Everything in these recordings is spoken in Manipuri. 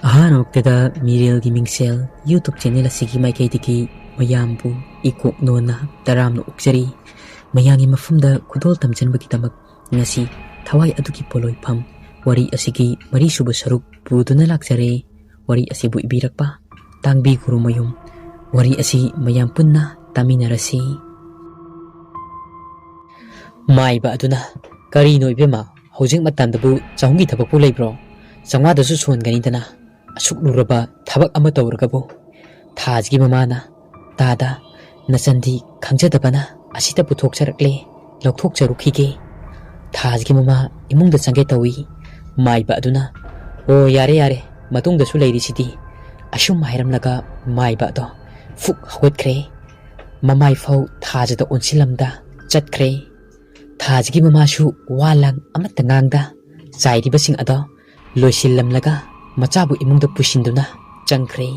ꯑꯍꯥꯟꯕꯃꯛꯇꯗ ꯃꯤꯔꯦꯜꯒꯤ ꯃꯤꯡꯁꯦꯜ ꯌꯨꯇꯨꯕ ꯆꯦꯅꯦꯜ ꯑꯁꯤꯒꯤ ꯃꯥꯏꯀꯩꯗꯒꯤ ꯃꯌꯥꯝꯕꯨ ꯏꯀꯣꯛꯅꯣꯟꯅ ꯇꯔꯥꯝꯅ ꯑꯣꯛꯆꯔꯤ꯫ ꯃꯌꯥꯝꯒꯤ ꯃꯐꯝꯗ ꯈꯨꯗꯣꯜ ꯇꯝꯖꯟꯕꯒꯤꯗꯃꯛ ꯉꯁꯤ ꯊꯋꯥꯏ ꯑꯗꯨꯒꯤ ꯄꯣꯂꯣꯏꯐꯝ ꯋꯥꯔꯤ ꯑꯁꯤꯒꯤ ꯃꯔꯤꯁꯨꯕ ꯁꯔꯨꯛ ꯄꯨꯗꯨꯅ ꯂꯥꯛꯆꯔꯦ꯫ ꯋꯥꯔꯤ ꯑꯁꯤꯕꯨ ꯏꯕꯤꯔꯛꯄ ꯇꯥꯡꯕꯤ ꯒꯨꯔꯨꯃꯌꯨꯝ꯫ ꯋꯥꯔꯤ ꯑꯁꯤ ꯃꯌꯥꯝ ꯄꯨꯟꯅ ꯇꯥꯃꯤꯟꯅꯔꯁꯤ꯫ ꯃꯥꯏꯕ ꯑꯗꯨꯅ, "ꯀꯔꯤꯅꯣ ꯏꯕꯦꯝꯃ, ꯍꯧꯖꯤꯛ ꯃꯇꯝꯗꯕꯨ ꯆꯍꯨꯝꯒꯤ ꯊꯕꯛꯄꯨ ꯂꯩꯕ꯭ꯔꯣ? ꯆꯥꯝꯃꯉꯥꯗꯁꯨ ꯁꯣꯟꯒꯅꯤꯗꯅ ꯑꯁꯨꯛ ꯂꯨꯔꯕ ꯊꯕꯛ ꯑꯃ ꯇꯧꯔꯒꯕꯨ?" ꯊꯥꯖꯒꯤ ꯃꯃꯥꯅ, "ꯇꯥꯗ, ꯅꯆꯟꯗꯤ ꯈꯪꯖꯗꯕꯅ ꯑꯁꯤꯗ ꯄꯨꯊꯣꯛꯆꯔꯛꯂꯦ, ꯂꯧꯊꯣꯛꯆꯔꯨꯈꯤꯒꯦ." ꯊꯥꯖꯒꯤ ꯃꯃꯥ ꯏꯃꯨꯡꯗ ꯆꯪꯒꯦ ꯇꯧꯏ꯫ ꯃꯥꯏꯕ ꯑꯗꯨꯅ, "ꯑꯣ ꯌꯥꯔꯦ ꯌꯥꯔꯦ, ꯃꯇꯨꯡꯗꯁꯨ ꯂꯩꯔꯤꯁꯤꯗꯤ." ꯑꯁꯨꯝ ꯍꯥꯏꯔꯝꯂꯒ ꯃꯥꯏꯕ ꯑꯗꯣ ꯐꯨꯛ ꯍꯧꯒꯠꯈ꯭ꯔꯦ꯫ ꯃꯃꯥꯏ ꯐꯥꯎ ꯊꯥꯖꯗ ꯑꯣꯟꯁꯤꯜꯂꯝꯗ ꯆꯠꯈ꯭ꯔꯦ꯫ ꯊꯥꯖꯒꯤ ꯃꯃꯥꯁꯨ ꯋꯥ ꯂꯥꯡ ꯑꯃꯠꯇ ꯉꯥꯡꯗ ꯆꯥꯏꯔꯤꯕꯁꯤꯡ ꯑꯗꯣ ꯂꯣꯏꯁꯤꯜꯂꯝꯂꯒ ꯃꯆꯥꯕꯨ ꯏꯃꯨꯡꯗ ꯄꯨꯁꯤꯟꯗꯨꯅ ꯆꯪꯈ꯭ꯔꯦ꯫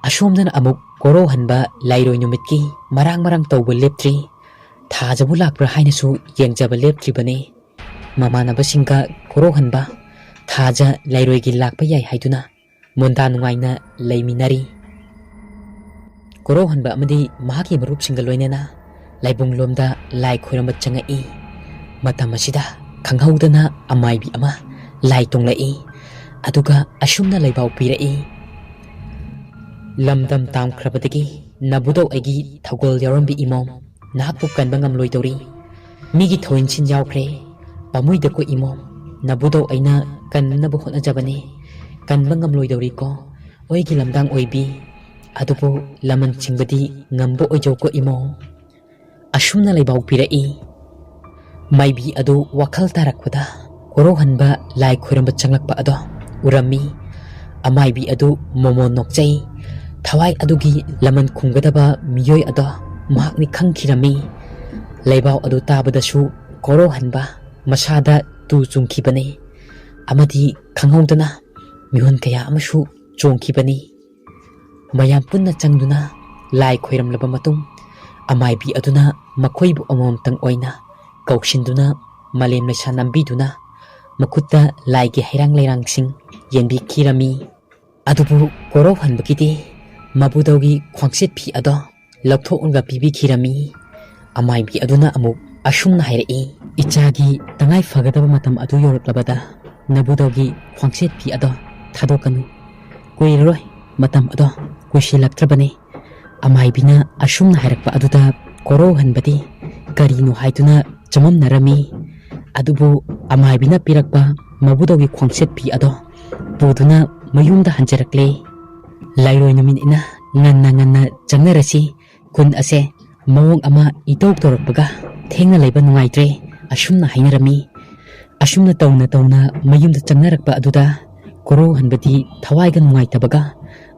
ꯑꯁꯣꯝꯗꯅ ꯑꯃꯨꯛ ꯀꯣꯔꯧꯍꯟꯕ ꯂꯥꯏꯔꯣꯏ ꯅꯨꯃꯤꯠꯀꯤ ꯃꯔꯥꯡ ꯃꯔꯥꯡ ꯇꯧꯕ ꯂꯦꯞꯇ꯭ꯔꯤ꯫ ꯊꯥꯖꯕꯨ ꯂꯥꯛꯄ꯭ꯔꯥ ꯍꯥꯏꯅꯁꯨ ꯌꯦꯡꯖꯕ ꯂꯦꯞꯇ꯭ꯔꯤꯕꯅꯤ꯫ ꯃꯃꯥꯟꯅꯕꯁꯤꯡꯒ ꯀꯣꯔꯧꯍꯟꯕ ꯊꯥꯖ ꯂꯥꯏꯔꯣꯏꯒꯤ ꯂꯥꯛꯄ ꯌꯥꯏ ꯍꯥꯏꯗꯨꯅ ꯃꯣꯟꯗꯥ ꯅꯨꯡꯉꯥꯏꯅ ꯂꯩꯃꯤꯟꯅꯔꯤ꯫ ꯀꯣꯔꯧꯍꯟꯕ ꯑꯃꯗꯤ ꯃꯍꯥꯛꯀꯤ ꯃꯔꯨꯞꯁꯤꯡꯒ ꯂꯣꯏꯅꯅ ꯂꯥꯏꯕꯨꯡꯂꯣꯝꯗ ꯂꯥꯏ ꯈꯣꯏꯔꯝꯕ ꯆꯪꯉꯛꯏ꯫ ꯃꯇꯝ ꯑꯁꯤꯗ ꯈꯪꯍꯧꯗꯅ ꯑꯃꯥꯏꯕꯤ ꯑꯃ ꯂꯥꯏ ꯇꯣꯡꯂꯛꯏ, ꯑꯗꯨꯒ ꯑꯁꯨꯝꯅ ꯂꯩꯕꯥꯎ ꯄꯤꯔꯛꯏ꯫ "ꯂꯝꯗꯝ ꯇꯥꯝꯈ꯭ꯔꯕꯗꯒꯤ ꯅꯕꯨꯗꯧ ꯑꯩꯒꯤ ꯊꯧꯒꯜ ꯌꯥꯎꯔꯝꯕꯤ ꯏꯃꯣꯝ, ꯅꯍꯥꯛꯄꯨ ꯀꯟꯕ ꯉꯝꯂꯣꯏꯗꯧꯔꯤ꯫ ꯃꯤꯒꯤ ꯊꯧꯏꯟꯁꯤꯟ ꯌꯥꯎꯈ꯭ꯔꯦ, ꯄꯥꯝꯃꯨꯏꯗꯀꯣ ꯏꯃꯣꯝ, ꯅꯕꯨꯗꯧ ꯑꯩꯅ ꯀꯟꯅꯕ ꯍꯣꯠꯅꯖꯕꯅꯤ, ꯀꯟꯕ ꯉꯝꯂꯣꯏꯗꯧꯔꯤꯀꯣ ꯑꯣꯏꯒꯤ ꯂꯝꯗꯥꯡ ꯑꯣꯏꯕꯤ, ꯑꯗꯨꯕꯨ ꯂꯃꯟ ꯆꯤꯡꯕꯗꯤ ꯉꯝꯕ ꯑꯣꯏꯖꯧꯀꯣ ꯏꯃꯣꯝ." ꯑꯁꯨꯝꯅ ꯂꯩꯕꯥꯎ ꯄꯤꯔꯛꯏ꯫ ꯃꯥꯏꯕꯤ ꯑꯗꯨ ꯋꯥꯈꯜ ꯇꯥꯔꯛꯄꯗ ꯀꯣꯔꯧꯍꯟꯕ ꯂꯥꯏ ꯈꯣꯏꯔꯝꯕ ꯆꯪꯂꯛꯄ ꯑꯗꯣ ꯎꯔꯝꯃꯤ꯫ ꯑꯃꯥꯏꯕꯤ ꯑꯗꯨ ꯃꯣꯃꯣꯟ ꯅꯣꯛꯆꯩ꯫ ꯊꯋꯥꯏ ꯑꯗꯨꯒꯤ ꯂꯃꯟ ꯈꯨꯝꯒꯗꯕ ꯃꯤꯑꯣꯏ ꯑꯗꯣ ꯃꯍꯥꯛꯅꯤ ꯈꯪꯈꯤꯔꯝꯃꯤ꯫ ꯂꯩꯕꯥꯎ ꯑꯗꯨ ꯇꯥꯕꯗꯁꯨ ꯀꯣꯔꯧꯍꯟꯕ ꯃꯁꯥꯗ ꯇꯨ ꯆꯨꯡꯈꯤꯕꯅꯤ, ꯑꯃꯗꯤ ꯈꯪꯍꯧꯗꯅ ꯃꯤꯍꯨꯟ ꯀꯌꯥ ꯑꯃꯁꯨ ꯆꯣꯡꯈꯤꯕꯅꯤ꯫ ꯃꯌꯥꯝ ꯄꯨꯟꯅ ꯆꯪꯗꯨꯅ ꯂꯥꯏ ꯈꯣꯏꯔꯝꯂꯕ ꯃꯇꯨꯡ ꯑꯃꯥꯏꯕꯤ ꯑꯗꯨꯅ ꯃꯈꯣꯏꯕꯨ ꯑꯃꯃꯝꯇꯪ ꯑꯣꯏꯅ ꯀꯧꯁꯤꯟꯗꯨꯅ ꯃꯥꯂꯦꯝ ꯂꯩꯁꯥ ꯅꯝꯕꯤꯗꯨꯅ ꯃꯈꯨꯠꯇ ꯂꯥꯏꯒꯤ ꯍꯩꯔꯥꯡ ꯂꯩꯔꯥꯡꯁꯤꯡ ꯌꯦꯟꯕꯤꯈꯤꯔꯝꯃꯤ꯫ ꯑꯗꯨꯕꯨ ꯀꯣꯔꯧꯍꯟꯕꯒꯤꯗꯤ ꯃꯕꯨꯗꯧꯒꯤ ꯈ꯭ꯋꯥꯡꯆꯦꯠ ꯐꯤ ꯑꯗꯣ ꯂꯧꯊꯣꯛꯂꯒ ꯄꯤꯕꯤꯈꯤꯔꯝꯃꯤ꯫ ꯑꯃꯥꯏꯕꯤ ꯑꯗꯨꯅ ꯑꯃꯨꯛ ꯑꯁꯨꯝꯅ ꯍꯥꯏꯔꯛꯏ, "ꯏꯆꯥꯒꯤ ꯇꯉꯥꯏ ꯐꯒꯗꯕ ꯃꯇꯝ ꯑꯗꯨ ꯌꯧꯔꯛꯂꯕꯗ ꯅꯕꯨꯗꯧꯒꯤ ꯈ꯭ꯋꯥꯡꯆꯦꯠ ꯐꯤ ꯑꯗꯣ ꯊꯥꯗꯣꯛꯀꯅꯨ, ꯀꯨꯏꯔꯔꯣꯏ, ꯃꯇꯝ ꯑꯗꯣ ꯀꯨꯏꯁꯤꯜꯂꯛꯇ꯭ꯔꯕꯅꯤ." ꯑꯃꯥꯏꯕꯤꯅ ꯑꯁꯨꯝꯅ ꯍꯥꯏꯔꯛꯄ ꯑꯗꯨꯗ ꯀꯣꯔꯧꯍꯟꯕꯗꯤ ꯀꯔꯤꯅꯣ ꯍꯥꯏꯗꯨꯅ ꯆꯃꯝꯅꯔꯝꯃꯤ꯫ ꯑꯗꯨꯕꯨ ꯑꯃꯥꯏꯕꯤꯅ ꯄꯤꯔꯛꯄ ꯃꯕꯨꯗꯧꯒꯤ ꯈ꯭ꯋꯥꯡꯆꯦꯠ ꯐꯤ ꯑꯗꯣ ꯄꯨꯗꯨꯅ ꯃꯌꯨꯝꯗ ꯍꯟꯖꯔꯛꯂꯦ꯫ ꯂꯥꯏꯔꯣꯏ ꯅꯨꯃꯤꯠꯅꯤꯅ ꯉꯟꯅ ꯉꯟꯅ ꯆꯪꯅꯔꯁꯤ, ꯈꯨꯟ ꯑꯁꯦ ꯃꯑꯣꯡ ꯑꯃ ꯏꯇꯧ ꯇꯧꯔꯛꯄꯒ ꯊꯦꯡꯅ ꯂꯩꯕ ꯅꯨꯡꯉꯥꯏꯇ꯭ꯔꯦ, ꯑꯁꯨꯝꯅ ꯍꯥꯏꯅꯔꯝꯃꯤ꯫ ꯑꯁꯨꯝꯅ ꯇꯧꯅ ꯇꯧꯅ ꯃꯌꯨꯝꯗ ꯆꯪꯅꯔꯛꯄ ꯑꯗꯨꯗ ꯀꯣꯔꯧꯍꯟꯕꯗꯤ ꯊꯋꯥꯏꯒ ꯅꯨꯡꯉꯥꯏꯇꯕꯒ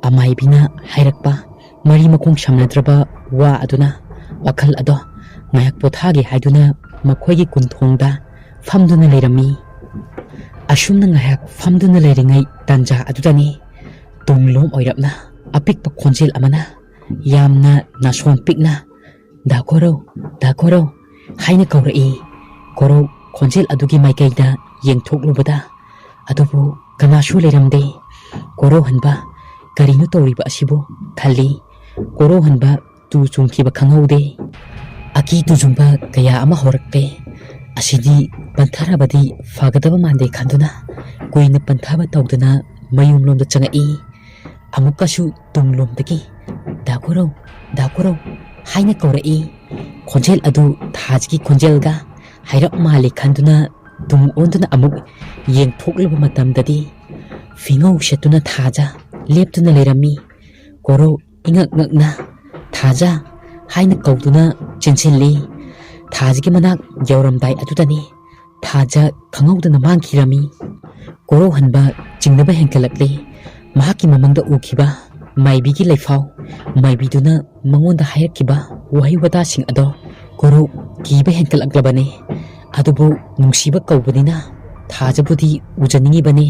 ꯑꯃꯥꯏꯕꯤꯅ ꯍꯥꯏꯔꯛꯄ ꯃꯔꯤ ꯃꯈꯣꯡ ꯁꯝꯅꯗ꯭ꯔꯕ ꯋꯥ ꯑꯗꯨꯅ ꯋꯥꯈꯜ ꯑꯗꯣ ꯉꯥꯏꯍꯥꯛ ꯄꯣꯊꯥꯒꯦ ꯍꯥꯏꯗꯨꯅ ꯃꯈꯣꯏꯒꯤ ꯀꯨꯟꯊꯣꯡꯗ ꯐꯝꯗꯨꯅ ꯂꯩꯔꯝꯃꯤ꯫ ꯑꯁꯨꯝꯅ ꯉꯥꯏꯍꯥꯛ ꯐꯝꯗꯨꯅ ꯂꯩꯔꯤꯉꯩ ꯇꯥꯟꯖꯥ ꯑꯗꯨꯗꯅꯤ ꯇꯨꯡꯂꯣꯝ ꯑꯣꯏꯔꯞꯅ ꯑꯄꯤꯛꯄ ꯈꯣꯟꯖꯦꯜ ꯑꯃꯅ ꯌꯥꯝꯅ ꯅꯥꯁꯣꯡ ꯄꯤꯛꯅ "ꯗꯥ ꯀꯣꯔꯧ, ꯗꯥ ꯀꯣꯔꯧ" ꯍꯥꯏꯅ ꯀꯧꯔꯛꯏ꯫ ꯀꯣꯔꯧ ꯈꯣꯟꯖꯦꯜ ꯑꯗꯨꯒꯤ ꯃꯥꯏꯀꯩꯗ ꯌꯦꯡꯊꯣꯛꯂꯨꯕꯗ ꯑꯗꯨꯕꯨ ꯀꯅꯥꯁꯨ ꯂꯩꯔꯝꯗꯦ꯫ ꯀꯣꯔꯧꯍꯟꯕ ꯀꯔꯤꯅꯣ ꯇꯧꯔꯤꯕ ꯑꯁꯤꯕꯨ ꯈꯜꯂꯤ꯫ ꯀꯣꯔꯧꯍꯟꯕ ꯇꯨ ꯆꯨꯡꯈꯤꯕ ꯈꯪꯍꯧꯗꯦ꯫ ꯑꯀꯤ ꯇꯨꯖꯨꯡꯕ ꯀꯌꯥ ꯑꯃ ꯍꯧꯔꯛꯂꯦ꯫ ꯑꯁꯤꯗꯤ ꯄꯟꯊꯔꯕꯗꯤ ꯐꯒꯗꯕ ꯃꯥꯟꯗꯦ ꯈꯟꯗꯨꯅ ꯀꯨꯏꯅ ꯄꯟꯊꯕ ꯇꯧꯗꯅ ꯃꯌꯨꯝꯂꯣꯝꯗ ꯆꯪꯉꯛꯏ꯫ ꯑꯃꯨꯛꯀꯁꯨ ꯇꯨꯡꯂꯣꯝꯗꯒꯤ "ꯗꯥ ꯀꯣꯔꯧ, ꯗꯥ ꯀꯣꯔꯧ" ꯍꯥꯏꯅ ꯀꯧꯔꯛꯏ꯫ ꯈꯣꯟꯖꯦꯜ ꯑꯗꯨ ꯊꯥꯖꯒꯤ ꯈꯣꯟꯖꯦꯜꯒ ꯍꯥꯏꯔꯞ ꯃꯥꯜꯂꯤ ꯈꯟꯗꯨꯅ ꯇꯨꯡ ꯑꯣꯟꯗꯨꯅ ꯑꯃꯨꯛ ꯌꯦꯡꯊꯣꯛꯂꯨꯕ ꯃꯇꯝꯗꯗꯤ ꯐꯤꯉꯧ ꯁꯦꯠꯇꯨꯅ ꯊꯥꯖ ꯂꯦꯞꯇꯨꯅ ꯂꯩꯔꯝꯃꯤ꯫ ꯀꯣꯔꯧ ꯏꯉꯛ ꯉꯛꯅ "ꯊꯥꯖ" ꯍꯥꯏꯅ ꯀꯧꯗꯨꯅ ꯆꯦꯟꯁꯤꯜꯂꯤ꯫ ꯊꯥꯖꯒꯤ ꯃꯅꯥꯛ ꯌꯧꯔꯝꯗꯥꯏ ꯑꯗꯨꯗꯅꯤ ꯊꯥꯖ ꯈꯪꯍꯧꯗꯅ ꯃꯥꯡꯈꯤꯔꯝꯃꯤ꯫ ꯀꯣꯔꯧꯍꯟꯕ ꯆꯤꯡꯅꯕ ꯍꯦꯟꯒꯠꯂꯛꯂꯤ꯫ ꯃꯍꯥꯛꯀꯤ ꯃꯃꯪꯗ ꯎꯈꯤꯕ ꯃꯥꯏꯕꯤꯒꯤ ꯂꯩꯐꯥꯎ, ꯃꯥꯏꯕꯤꯗꯨꯅ ꯃꯉꯣꯟꯗ ꯍꯥꯏꯔꯛꯈꯤꯕ ꯋꯥꯍꯩ ꯋꯥꯇꯥꯁꯤꯡ ꯑꯗꯣ ꯀꯣꯔꯧ ꯀꯤꯕ ꯍꯦꯟꯒꯠꯂꯛꯂꯕꯅꯤ꯫ ꯑꯗꯨꯕꯨ ꯅꯨꯡꯁꯤꯕ ꯀꯧꯕꯅꯤꯅ ꯊꯥꯖꯕꯨꯗꯤ ꯎꯖꯅꯤꯡꯉꯤꯕꯅꯤ꯫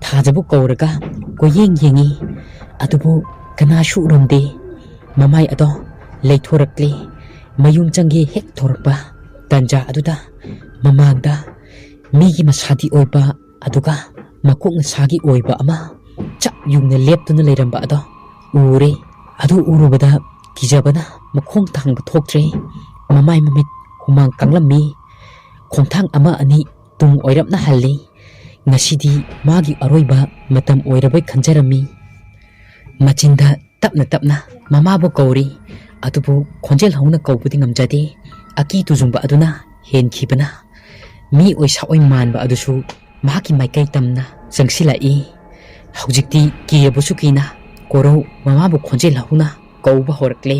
ꯊꯥꯖꯕꯨ ꯀꯧꯔꯒ ꯀꯣꯏꯌꯦꯡ ꯌꯦꯡꯉꯤ, ꯑꯗꯨꯕꯨ ꯀꯅꯥꯁꯨ ꯎꯔꯝꯗꯦ꯫ ꯃꯃꯥꯏ ꯑꯗꯣ ꯂꯩꯊꯣꯔꯛꯂꯦ꯫ ꯃꯌꯨꯝ ꯆꯪꯒꯦ ꯍꯦꯛ ꯊꯣꯔꯛꯄ ꯇꯥꯟꯖꯥ ꯑꯗꯨꯗ ꯃꯃꯥꯡꯗ ꯃꯤꯒꯤ ꯃꯁꯥꯗꯤ ꯑꯣꯏꯕ, ꯑꯗꯨꯒ ꯃꯀꯣꯛꯅ ꯁꯥꯒꯤ ꯑꯣꯏꯕ ꯑꯃ ꯆꯞ ꯌꯨꯡꯅ ꯂꯦꯞꯇꯨꯅ ꯂꯩꯔꯝꯕ ꯑꯗꯣ ꯎꯔꯦ꯫ ꯑꯗꯨ ꯎꯔꯨꯕꯗ ꯀꯤꯖꯕꯅ ꯃꯈꯣꯡ ꯊꯥꯡꯕ ꯊꯣꯛꯇ꯭ꯔꯦ꯫ ꯃꯃꯥꯏ ꯃꯃꯤꯠ ꯍꯨꯃꯥꯡ ꯀꯥꯡꯂꯝꯃꯤ꯫ ꯈꯣꯡꯊꯥꯡ ꯑꯃ ꯑꯅꯤ ꯇꯨꯡ ꯑꯣꯏꯔꯞꯅ ꯍꯜꯂꯤ꯫ ꯉꯁꯤꯗꯤ ꯃꯥꯒꯤ ꯑꯔꯣꯏꯕ ꯃꯇꯝ ꯑꯣꯏꯔꯕꯣꯏ ꯈꯟꯖꯔꯝꯃꯤ꯫ ꯃꯆꯤꯟꯗ ꯇꯞꯅ ꯇꯞꯅ ꯃꯃꯥꯕꯨ ꯀꯧꯔꯤ꯫ ꯑꯗꯨꯕꯨ ꯈꯣꯟꯖꯦꯜ ꯍꯧꯅ ꯀꯧꯕꯗꯤ ꯉꯝꯖꯗꯦ꯫ ꯑꯀꯤ ꯇꯨꯖꯨꯡꯕ ꯑꯗꯨꯅ ꯍꯦꯟꯈꯤꯕꯅ ꯃꯤ ꯑꯣꯏ ꯁꯥꯑꯣꯏ ꯃꯥꯟꯕ ꯑꯗꯨꯁꯨ ꯃꯍꯥꯛꯀꯤ ꯃꯥꯏꯀꯩ ꯇꯝꯅ ꯆꯪꯁꯤꯜꯂꯛꯏ꯫ ꯍꯧꯖꯤꯛꯇꯤ ꯀꯤꯔꯕꯁꯨ ꯀꯤꯅ ꯀꯣꯔꯧ ꯃꯃꯥꯕꯨ ꯈꯣꯟꯖꯦꯜ ꯍꯧꯅ ꯀꯧꯕ ꯍꯧꯔꯛꯂꯦ꯫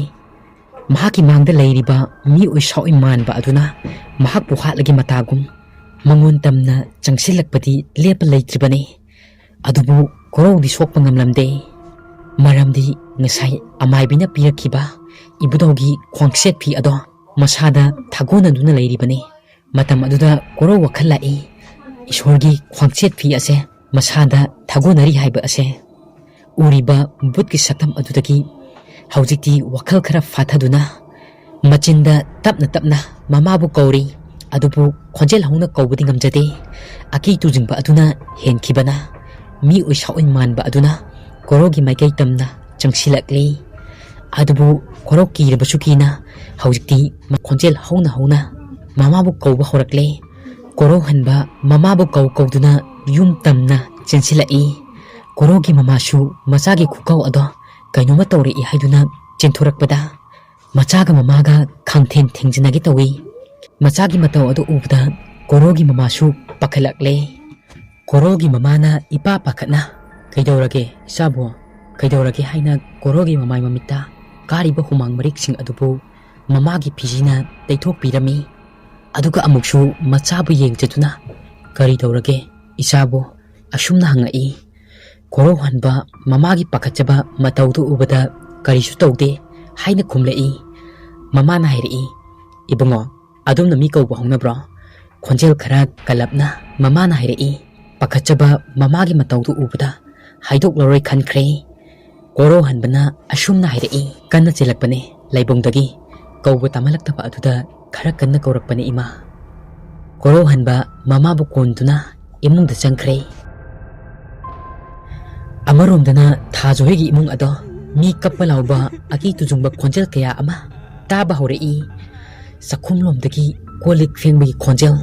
ꯃꯍꯥꯛꯀꯤ ꯃꯥꯡꯗ ꯂꯩꯔꯤꯕ ꯃꯤ ꯑꯣꯏ ꯁꯥꯑꯣꯏ ꯃꯥꯟꯕ ꯑꯗꯨꯅ ꯃꯍꯥꯛꯄꯨ ꯍꯥꯠꯂꯒꯤ ꯃꯇꯥꯒꯨꯝ ꯃꯉꯣꯟ ꯇꯝꯅ ꯆꯪꯁꯤꯜꯂꯛꯄꯗꯤ ꯂꯦꯞꯄ ꯂꯩꯇ꯭ꯔꯤꯕꯅꯤ꯫ ꯑꯗꯨꯕꯨ ꯀꯣꯔꯧꯗꯤ ꯁꯣꯛꯄ ꯉꯝꯂꯝꯗꯦ꯫ ꯃꯔꯝꯗꯤ ꯉꯁꯥꯏ ꯑꯃꯥꯏꯕꯤꯅ ꯄꯤꯔꯛꯈꯤꯕ ꯏꯕꯨꯙꯧꯒꯤ ꯈ꯭ꯋꯥꯡꯁꯦꯠ ꯐꯤ ꯑꯗꯣ ꯃꯁꯥꯗ ꯊꯥꯒꯣꯟꯅꯗꯨꯅ ꯂꯩꯔꯤꯕꯅꯤ꯫ ꯃꯇꯝ ꯑꯗꯨꯗ ꯀꯣꯔꯧ ꯋꯥꯈꯜ ꯂꯥꯛꯏ, ꯏꯁꯣꯔꯒꯤ ꯈ꯭ꯋꯥꯡꯁꯦꯠ ꯐꯤ ꯑꯁꯦ ꯃꯁꯥꯗ ꯊꯥꯒꯣꯟꯅꯔꯤ ꯍꯥꯏꯕ ꯑꯁꯦ꯫ ꯎꯔꯤꯕ ꯕꯨꯠꯀꯤ ꯁꯛꯇꯝ ꯑꯗꯨꯗꯒꯤ ꯍꯧꯖꯤꯛꯇꯤ ꯋꯥꯈꯜ ꯈꯔ ꯐꯥꯊꯗꯨꯅ ꯃꯆꯤꯟꯗ ꯇꯞꯅ ꯇꯞꯅ ꯃꯃꯥꯕꯨ ꯀꯧꯔꯤ꯫ ꯑꯗꯨꯕꯨ ꯈꯣꯟꯖꯦꯜ ꯍꯧꯅ ꯀꯧꯕꯗꯤ ꯉꯝꯖꯗꯦ꯫ ꯑꯀꯤ ꯇꯨꯖꯤꯡꯕ ꯑꯗꯨꯅ ꯍꯦꯟꯈꯤꯕꯅ ꯃꯤ ꯑꯣꯏ ꯁꯥꯑꯣꯏ ꯃꯥꯟꯕ ꯑꯗꯨꯅ ꯀꯣꯔꯧꯒꯤ ꯃꯥꯏꯀꯩ ꯇꯝꯅ ꯆꯪꯁꯤꯜꯂꯛꯂꯤ꯫ ꯑꯗꯨꯕꯨ ꯀꯣꯔꯧ ꯀꯤꯔꯕꯁꯨ ꯀꯤꯅ ꯍꯧꯖꯤꯛꯇꯤ ꯈꯣꯟꯖꯦꯜ ꯍꯧꯅ ꯍꯧꯅ ꯃꯃꯥꯕꯨ ꯀꯧꯕ ꯍꯧꯔꯛꯂꯦ꯫ ꯀꯣꯔꯧ ꯍꯟꯕ ꯃꯃꯥꯕꯨ ꯀꯧꯗꯨꯅ ꯌꯨꯝ ꯇꯝꯅ ꯆꯦꯟꯁꯤꯜꯂꯛꯏ꯫ ꯀꯣꯔꯧꯒꯤ ꯃꯃꯥꯁꯨ ꯃꯆꯥꯒꯤ ꯈꯨꯀꯧ ꯑꯗꯣ ꯀꯩꯅꯣꯝꯃ ꯇꯧꯔꯛꯏ ꯍꯥꯏꯗꯨꯅ ꯆꯦꯟꯊꯣꯔꯛꯄꯗ ꯃꯆꯥꯒ ꯃꯃꯥꯒ ꯈꯥꯡꯊꯦꯟ ꯊꯦꯡꯖꯤꯟꯅꯒꯦ ꯇꯧꯏ꯫ ꯃꯆꯥꯒꯤ ꯃꯇꯧ ꯑꯗꯨ ꯎꯕꯗ ꯀꯣꯔꯧꯒꯤ ꯃꯃꯥꯁꯨ ꯄꯥꯈꯠꯂꯛꯂꯦ꯫ ꯀꯣꯔꯧꯒꯤ ꯃꯃꯥꯅ ꯏꯄꯥ ꯄꯥꯈꯠꯅ "ꯀꯩꯗꯧꯔꯒꯦ ꯏꯆꯥꯕꯨ? ꯀꯩꯗꯧꯔꯒꯦ?" ꯍꯥꯏꯅ ꯀꯣꯔꯧꯒꯤ ꯃꯃꯥꯏ ꯃꯃꯤꯠꯇ ꯀꯥꯔꯤꯕ ꯍꯨꯃꯥꯡ ꯃꯔꯤꯛꯁꯤꯡ ꯑꯗꯨꯕꯨ ꯃꯃꯥꯒꯤ ꯐꯤꯖꯤꯅ ꯇꯩꯊꯣꯛꯄꯤꯔꯝꯃꯤ꯫ ꯑꯗꯨꯒ ꯑꯃꯨꯛꯁꯨ ꯃꯆꯥꯕꯨ ꯌꯦꯡꯖꯗꯨꯅ "ꯀꯔꯤ ꯇꯧꯔꯒꯦ ꯏꯆꯥꯕꯨ?" ꯑꯁꯨꯝꯅ ꯍꯪꯉꯛꯏ꯫ ꯀꯣꯔꯧ ꯍꯟꯕ ꯃꯃꯥꯒꯤ ꯄꯥꯈꯠꯆꯕ ꯃꯇꯧꯗꯨ ꯎꯕꯗ "ꯀꯔꯤꯁꯨ ꯇꯧꯗꯦ" ꯍꯥꯏꯅ ꯈꯨꯝꯂꯛꯏ꯫ ꯃꯃꯥꯅ ꯍꯥꯏꯔꯛꯏ, "ꯏꯕꯨꯡꯉꯣ, ꯑꯗꯣꯝꯅ ꯃꯤ ꯀꯧꯕ ꯍꯧꯅꯕ꯭ꯔꯣ?" ꯈꯣꯟꯖꯦꯜ ꯈꯔ ꯀꯜꯂꯞꯅ ꯃꯃꯥꯅ ꯍꯥꯏꯔꯛꯏ꯫ ꯄꯥꯈꯠꯆꯕ ꯃꯃꯥꯒꯤ ꯃꯇꯧꯗꯨ ꯎꯕꯗ ꯍꯥꯏꯗꯣꯛꯂꯔꯣꯏ ꯈꯟꯈ꯭ꯔꯦ꯫ ꯀꯣꯔꯧ ꯍꯟꯕꯅ ꯑꯁꯨꯝꯅ ꯍꯥꯏꯔꯛꯏ, "ꯀꯟꯅ ꯆꯦꯜꯂꯛꯄꯅꯦ ꯂꯩꯕꯨꯡꯗꯒꯤ, ꯀꯧꯕ ꯇꯥꯃꯜꯂꯛꯇꯕ ꯑꯗꯨꯗ ꯈꯔ ꯀꯟꯅ ꯀꯧꯔꯛꯄꯅꯦ ꯏꯃꯥ." ꯀꯣꯔꯧ ꯍꯟꯕ ꯃꯃꯥꯕꯨ ꯀꯣꯟꯗꯨꯅ ꯏꯃꯨꯡꯗ ꯆꯪꯈ꯭ꯔꯦ꯫ ꯑꯃꯔꯣꯝꯗꯅ ꯊꯥꯖꯣꯏꯒꯤ ꯏꯃꯨꯡ ꯑꯗꯣ ꯃꯤ ꯀꯞꯄ ꯂꯥꯎꯕ ꯑꯀꯤ ꯇꯨꯖꯨꯡꯕ ꯈꯣꯟꯖꯦꯜ ꯀꯌꯥ ꯑꯃ ꯇꯥꯕ ꯍꯧꯔꯛꯏ꯫ ꯆꯥꯛꯈꯨꯝꯂꯣꯝꯗꯒꯤ ꯀꯣꯜ ꯂꯤꯛ ꯐꯦꯡꯕꯒꯤ ꯈꯣꯟꯖꯦꯜ,